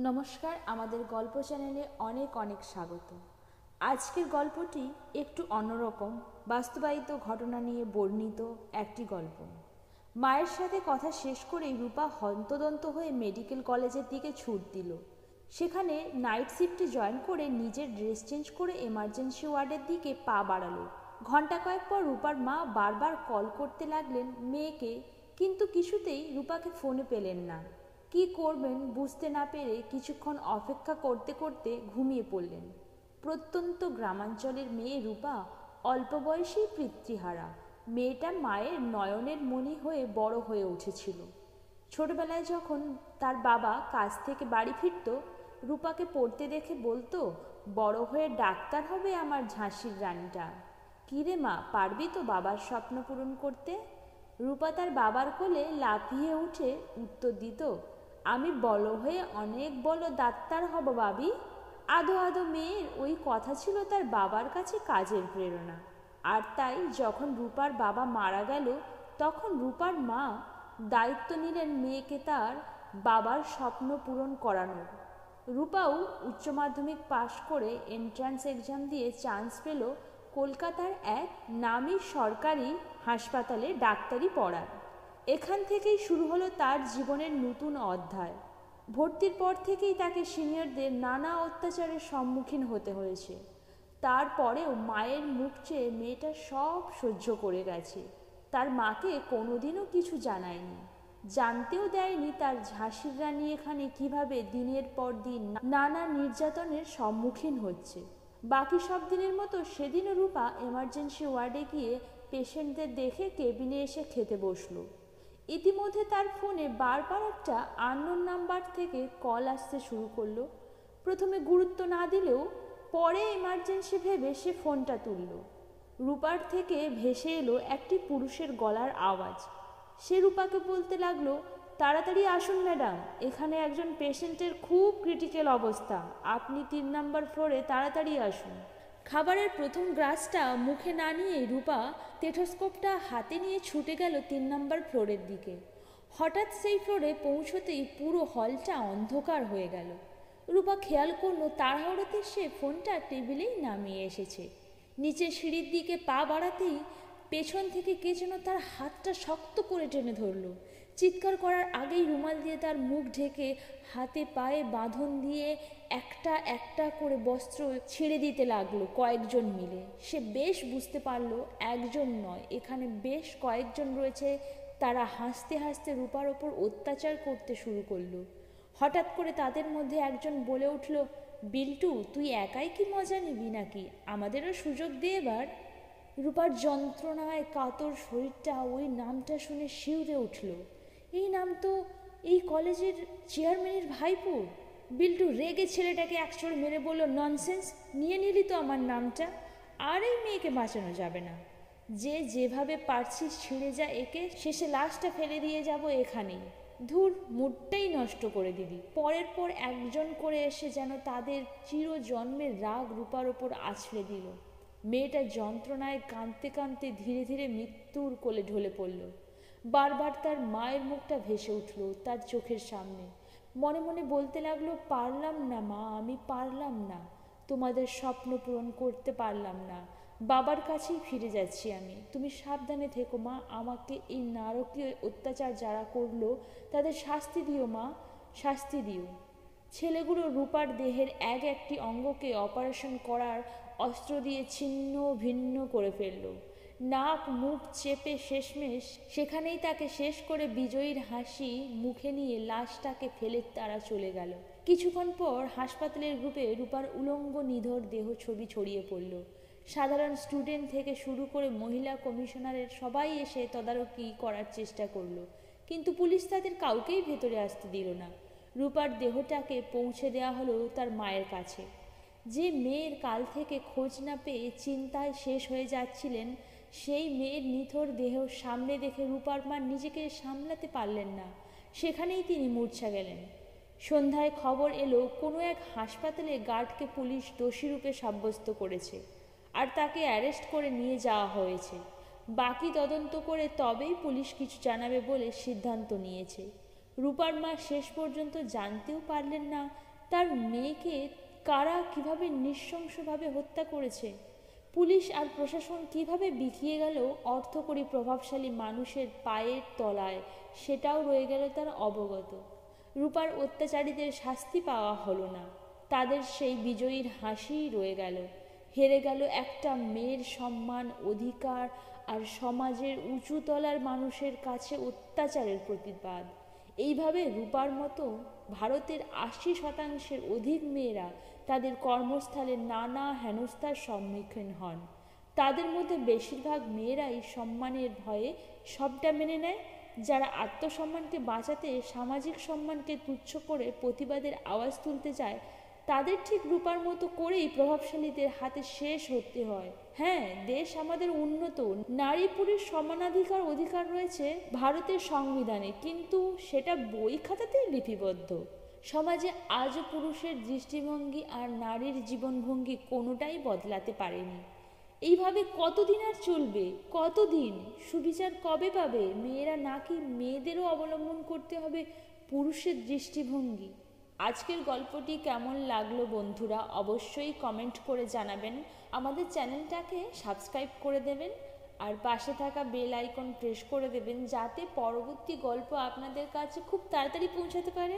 নমস্কার, আমাদের গল্প চ্যানেলে অনেক অনেক স্বাগত। আজকের গল্পটি একটু অন্যরকম, বাস্তবায়িত ঘটনা নিয়ে বর্ণিত একটি গল্প। মায়ের সাথে কথা শেষ করেই রূপা হন্তদন্ত হয়ে মেডিকেল কলেজের দিকে ছুট দিল। সেখানে নাইট শিফটে জয়েন করে নিজের ড্রেস চেঞ্জ করে এমার্জেন্সি ওয়ার্ডের দিকে পা বাড়ালো। ঘন্টা কয়েক পর রূপার মা বারবার কল করতে লাগলেন মেয়েকে, কিন্তু কিছুতেই রূপাকে ফোনে পেলেন না। কি করবেন বুঝতে না পেরে কিছুক্ষণ অপেক্ষা করতে করতে ঘুমিয়ে পড়লেন। প্রত্যন্ত গ্রামাঞ্চলের মেয়ে রূপা অল্প বয়সেই পিতৃহারা। মেয়েটা মায়ের নয়নের মণি হয়ে বড় হয়ে উঠেছিল। ছোটবেলায় যখন তার বাবা কাজ থেকে বাড়ি ফিরত, রূপাকে পড়তে দেখে বলতো, বড় হয়ে ডাক্তার হবে আমার ঝাঁসির রানীটা। কিরে মা, পারবি তো বাবার স্বপ্ন পূরণ করতে? রূপা তার বাবার কোলে লাফিয়ে উঠে উত্তর দিত, আমি বড় হয়ে অনেক বড় ডাক্তার হব বাবি। আদো আদো মেয়ের ওই কথা ছিল তার বাবার কাছে কাজের প্রেরণা। আর তাই যখন রূপার বাবা মারা গেল, তখন রূপার মা দায়িত্ব নিলেন মেয়েকে তার বাবার স্বপ্ন পূরণ করানোর। রূপাও উচ্চ মাধ্যমিক পাশ করে এন্ট্রান্স এক্সাম দিয়ে চান্স পেল কলকাতার এক নামী সরকারি হাসপাতালে ডাক্তারি পড়ার। এখান থেকেই শুরু হলো তার জীবনের নতুন অধ্যায়। ভর্তির পর থেকেই তাকে সিনিয়রদের নানা অত্যাচারের সম্মুখীন হতে হয়েছে। তারপরেও মায়ের মুখ চেয়ে মেয়েটা সব সহ্য করে গেছে। তার মাকে কোনোদিনও কিছু জানায়নি, জানতেও দেয়নি তার ঝাঁসির রানী এখানে কিভাবে দিনের পর দিন নানা নির্যাতনের সম্মুখীন হচ্ছে। বাকি সব দিনের মতো সেদিনও রূপা এমার্জেন্সি ওয়ার্ডে গিয়ে পেশেন্টদের দেখে কেবিনে এসে খেতে বসলো। ইতিমধ্যে তার ফোনে বারবার একটা আননোন নাম্বার থেকে কল আসতে শুরু করলো। প্রথমে গুরুত্ব না দিলেও পরে এমার্জেন্সি ভেবে সে ফোনটা তুলল। রূপার থেকে ভেসে এলো একটি পুরুষের গলার আওয়াজ। সে রূপাকে বলতে লাগলো, তাড়াতাড়ি আসুন ম্যাডাম, এখানে একজন পেশেন্টের খুব ক্রিটিক্যাল অবস্থা, আপনি 3 নম্বর ফ্লোরে তাড়াতাড়ি আসুন। খাবারের প্রথম গ্রাসটা মুখে না নিয়েই রূপা স্টেথোস্কোপটা হাতে নিয়ে ছুটে গেল 3 নম্বর ফ্লোরের দিকে। হঠাৎ সেই ফ্লোরে পৌঁছতেই পুরো হলটা অন্ধকার হয়ে গেল। রূপা খেয়াল করলো তাড়াহুড়োতে সে ফোনটা টেবিলেই নামিয়ে এসেছে। নিচে সিঁড়ির দিকে পা বাড়াতেই পেছন থেকে কে যেন তার হাতটা শক্ত করে টেনে ধরল। চিৎকার করার আগেই রুমাল দিয়ে তার মুখ ঢেকে হাতে পায়ে বাঁধন দিয়ে একটা একটা করে বস্ত্র ছেড়ে দিতে লাগলো কয়েকজন মিলে। সে বেশ বুঝতে পারলো একজন নয়, এখানে বেশ কয়েকজন রয়েছে। তারা হাসতে হাসতে রূপার ওপর অত্যাচার করতে শুরু করলো। হঠাৎ করে তাদের মধ্যে একজন বলে উঠল, বিল্টু, তুই একাই কি মজা নিবি নাকি? আমাদেরও সুযোগ দে এবার। রূপার যন্ত্রণায় কাতর শরীরটা ওই নামটা শুনে শিউরে উঠল। এই নাম তো এই কলেজের চেয়ারম্যানের ভাইপো। বিল্টু রেগে ছেলেটাকে একচড় মেরে বলল, ননসেন্স, নিয়ে নিলি তো আমার নামটা। আর এই মেয়েকে বাঁচানো যাবে না। যে যেভাবে পারছিস ছিঁড়ে যা একে, শেষে লাশটা ফেলে দিয়ে যাব এখানেই। ধুর, মুডটাই নষ্ট করে দিবি। পরের পর একজন করে এসে যেন তাদের চিরজন্মের রাগ রূপার ওপর আছড়ে দিল। মেয়েটা যন্ত্রণায় কাঁদতে কাঁদতে ধীরে ধীরে মৃত্যুর কোলে ঢলে পড়ল। বারবার তার মায়ের মুখটা ভেসে উঠল তার চোখের সামনে। মনে মনে বলতে লাগলো, পারলাম না মা, আমি পারলাম না, তোমাদের স্বপ্ন পূরণ করতে পারলাম না, বাবার কাছেই ফিরে যাচ্ছি আমি। তুমি সাবধানে থেকো মা, আমাকে এই নারকীয় অত্যাচার যারা করলো তাদের শাস্তি দিও মা, শাস্তি দিও। ছেলেগুলো রূপার দেহের এক একটি অঙ্গকে অপারেশন করার অস্ত্র দিয়ে ছিন্ন ভিন্ন করে ফেলল। নাক মুখ চেপে শেষমেশ সেখানেই তাকে শেষ করে বিজয়ীর হাসি মুখে নিয়ে লাশটাকে ফেলে তারা চলে গেল। কিছুক্ষণ পর হাসপাতালের গ্রুপে রূপার উলঙ্গ নিধর দেহ ছবি ছড়িয়ে পড়ল। সাধারণ স্টুডেন্ট থেকে শুরু করে মহিলা কমিশনারের সবাই এসে তদারকি করার চেষ্টা করলো, কিন্তু পুলিশ তাদের কাউকেই ভেতরে আসতে দিল না। রূপার দেহটাকে পৌঁছে দেওয়া হলো তার মায়ের কাছে। যে মেয়ের কাল থেকে খোঁজ না পেয়ে চিন্তায় শেষ হয়ে যাচ্ছিলেন, সেই মেয়ের নিথর দেহ সামনে দেখে রূপার মা নিজেকে সামলাতে পারলেন না। সেখানেই তিনি মূর্ছা গেলেন। সন্ধ্যায় খবর এলো কোনো এক হাসপাতালে গার্ডকে পুলিশ দোষীরূপে সাব্যস্ত করেছে আর তাকে অ্যারেস্ট করে নিয়ে যাওয়া হয়েছে। বাকি তদন্ত করে তবেই পুলিশ কিছু জানাবে বলে সিদ্ধান্ত নিয়েছে। রূপার মা শেষ পর্যন্ত জানতেও পারলেন না তার মেয়েকে কারা কিভাবে নৃশংসভাবে হত্যা করেছে। পুলিশ আর প্রশাসন কিভাবে বিকিয়ে গেল অর্থকরী প্রভাবশালী মানুষের পায়ের তলায়, সেটাও রয়ে গেল তার অবগত। রূপার অত্যাচারীদের শাস্তি পাওয়া হলো না, তাদের সেই বিজয়ীর হাসিই রয়ে গেল। হেরে গেল একটা মেয়ের সম্মান, অধিকার আর সমাজের উঁচুতলার মানুষের কাছে অত্যাচারের প্রতিবাদ। এইভাবে রূপার মতো ভারতের ৮০% অধিক মেয়েরা তাদের কর্মস্থলে নানা হেনস্থার সম্মুখীন হন। তাদের মধ্যে বেশিরভাগ মেয়েরাই সম্মানের ভয়ে সবটা মেনে নেয়। যারা আত্মসম্মানকে বাঁচাতে সামাজিক সম্মানকে তুচ্ছ করে প্রতিবাদের আওয়াজ তুলতে চায়, তাদের ঠিক রূপার মতো করেই প্রভাবশালীদের হাতে শেষ হতে হয়। হ্যাঁ, দেশ আমাদের উন্নত, নারী পুরুষ সমানাধিকার অধিকার রয়েছে ভারতের সংবিধানে, কিন্তু সেটা বই খাতাতেই লিপিবদ্ধ। সমাজে আজও পুরুষের দৃষ্টিভঙ্গি আর নারীর জীবনভঙ্গি কোনোটাই বদলাতে পারেনি। এইভাবে কতদিন আর চলবে? কতদিন? সুবিচার কবে পাবে? মেয়েরা নাকি মেয়েদেরও অবলম্বন করতে হবে পুরুষের দৃষ্টিভঙ্গি? আজকের গল্পটি কেমন লাগলো বন্ধুরা, অবশ্যই কমেন্ট করে জানাবেন। আমাদের চ্যানেলটাকে সাবস্ক্রাইব করে দেবেন আর পাশে থাকা বেল আইকন প্রেস করে দেবেন, যাতে পরবর্তী গল্প আপনাদের কাছে খুব তাড়াতাড়ি পৌঁছাতে পারে।